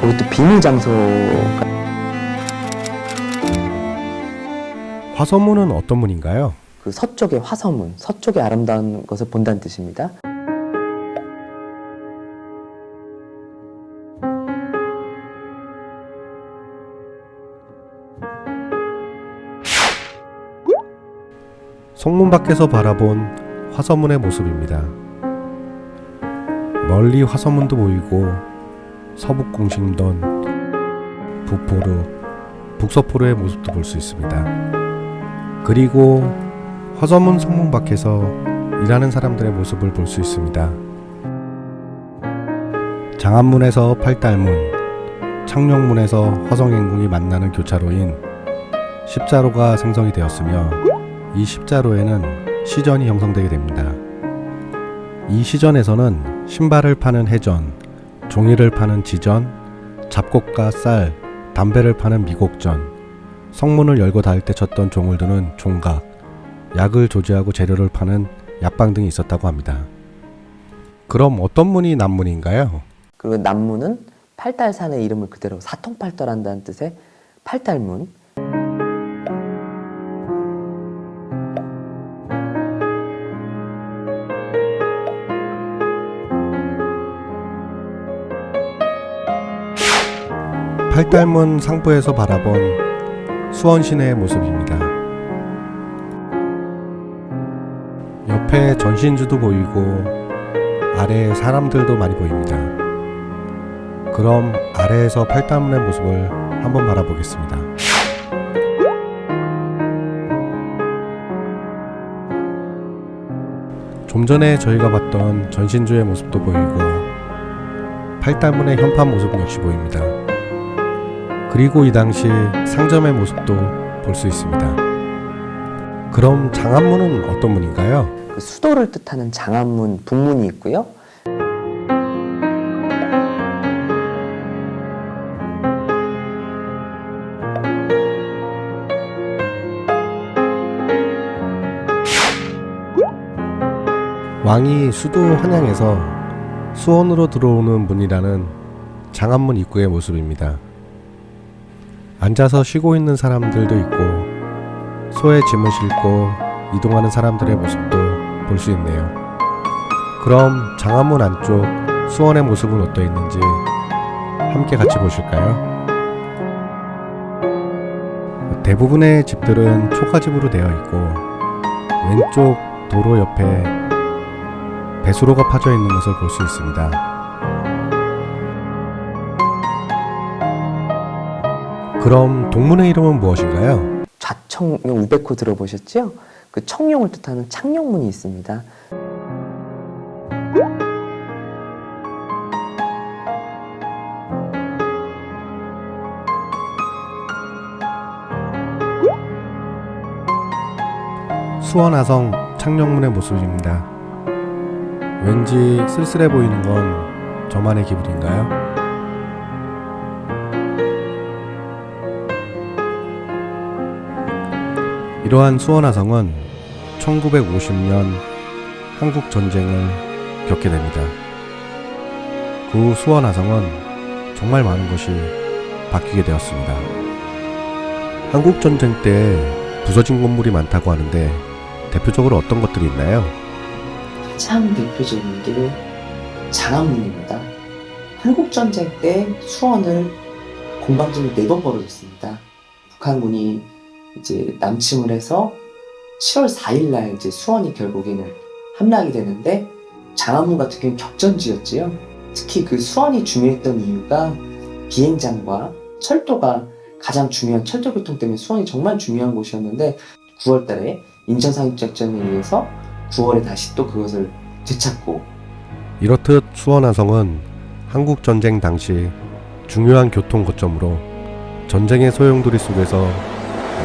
그것도 비밀 장소. 화서문은 어떤 문인가요? 그 서쪽의 화서문, 서쪽의 아름다운 것을 본다는 뜻입니다. 성문 밖에서 바라본 화서문의 모습입니다. 멀리 화서문도 보이고 서북공신동, 북포르, 북서포르의 모습도 볼 수 있습니다. 그리고 화서문 성문 밖에서 일하는 사람들의 모습을 볼 수 있습니다. 장안문에서 팔달문, 창녕문에서 화성행궁이 만나는 교차로인 십자로가 생성이 되었으며 이 십자로에는 시전이 형성되게 됩니다. 이 시전에서는 신발을 파는 해전, 종이를 파는 지전, 잡곡과 쌀, 담배를 파는 미곡전, 성문을 열고 닫을 때 쳤던 종을 드는 종각, 약을 조제하고 재료를 파는 약방 등이 있었다고 합니다. 그럼 어떤 문이 남문인가요? 그리고 남문은 팔달산의 이름을 그대로 사통팔달한다는 뜻의 팔달문. 팔달문 상부에서 바라본 수원 시내의 모습입니다. 옆에 전신주도 보이고 아래에 사람들도 많이 보입니다. 그럼 아래에서 팔달문의 모습을 한번 바라보겠습니다. 좀 전에 저희가 봤던 전신주의 모습도 보이고 팔달문의 현판 모습 역시 보입니다. 그리고 이 당시 상점의 모습도 볼 수 있습니다. 그럼 장안문은 어떤 문인가요? 그 수도를 뜻하는 장안문, 북문이 있고요. 왕이 수도 한양에서 수원으로 들어오는 문이라는 장안문 입구의 모습입니다. 앉아서 쉬고 있는 사람들도 있고 소에 짐을 싣고 이동하는 사람들의 모습도 볼 수 있네요. 그럼 장안문 안쪽 수원의 모습은 어떠 있는지 함께 같이 보실까요? 대부분의 집들은 초가집으로 되어 있고 왼쪽 도로 옆에 배수로가 파져 있는 것을 볼 수 있습니다. 그럼 동문의 이름은 무엇인가요? 좌청룡 우베코 들어보셨죠? 그 청룡을 뜻하는 창룡문이 있습니다. 수원하성 창녕문의 모습입니다. 왠지 쓸쓸해 보이는 건 저만의 기분인가요? 이러한 수원하성은 1950년 한국전쟁을 겪게 됩니다. 그 후 수원하성은 정말 많은 것이 바뀌게 되었습니다. 한국전쟁 때 부서진 건물이 많다고 하는데 대표적으로 어떤 것들이 있나요? 가장 대표적인 게 장안문입니다. 한국전쟁 때 수원을 공방전이 4번 벌어졌습니다. 북한군이 이제 남침을 해서 7월 4일날 이제 수원이 결국에는 함락이 되는데 장안문 같은 경우는 격전지였지요. 특히 그 수원이 중요했던 이유가 비행장과 철도가 가장 중요한 철도교통 때문에 수원이 정말 중요한 곳이었는데 9월달에 인천상륙작전에 의해서 9월에 다시 또 그것을 되찾고 이렇듯 수원하성은 한국전쟁 당시 중요한 교통 거점으로 전쟁의 소용돌이 속에서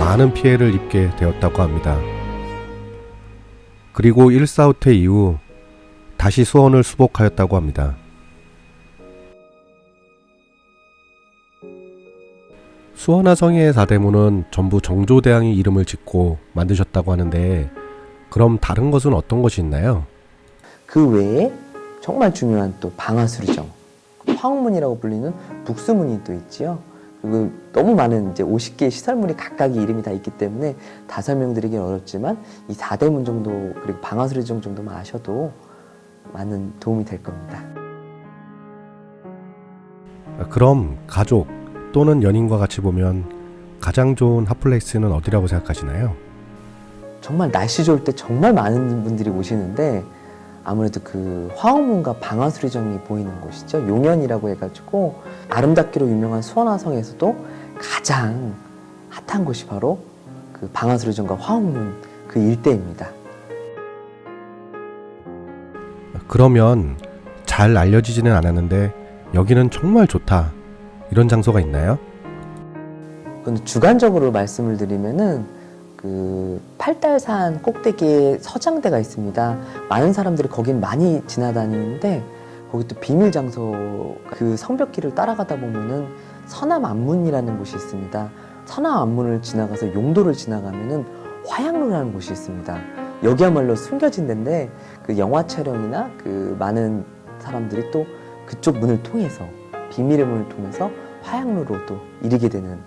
많은 피해를 입게 되었다고 합니다. 그리고 1.4 이후 다시 수원을 수복하였다고 합니다. 수원하성의 사대문은 전부 정조대왕이 이름을 짓고 만드셨다고 하는데 그럼 다른 것은 어떤 것이 있나요? 그 외에 정말 중요한 또 방화수리정, 화옥문이라고 불리는 북수문이 또 있지요. 그리고 너무 많은 이제 50개의 시설물이 각각의 이름이 다 있기 때문에 다 설명드리긴 어렵지만 이 4대문 정도 그리고 방아수리정 정도만 아셔도 많은 도움이 될 겁니다. 그럼 가족 또는 연인과 같이 보면 가장 좋은 핫플레이스는 어디라고 생각하시나요? 정말 날씨 좋을 때 정말 많은 분들이 오시는데 아무래도 그 화옥문과 방아수리정이 보이는 곳이죠. 용현이라고 해가지고 아름답기로 유명한 수원화성에서도 가장 핫한 곳이 바로 그 방아수리정과 화옥문 그 일대입니다. 그러면 잘 알려지지는 않았는데 여기는 정말 좋다 이런 장소가 있나요? 근데 주관적으로 말씀을 드리면은 그 팔달산 꼭대기에 서장대가 있습니다. 많은 사람들이 거긴 많이 지나다니는데 거기 또 비밀 장소 그 성벽길을 따라가다 보면은 서남안문이라는 곳이 있습니다. 서남안문을 지나가서 용도를 지나가면은 화양로라는 곳이 있습니다. 여기야말로 숨겨진 데인데 그 영화 촬영이나 그 많은 사람들이 또 그쪽 문을 통해서 비밀의 문을 통해서 화양로로 또 이르게 되는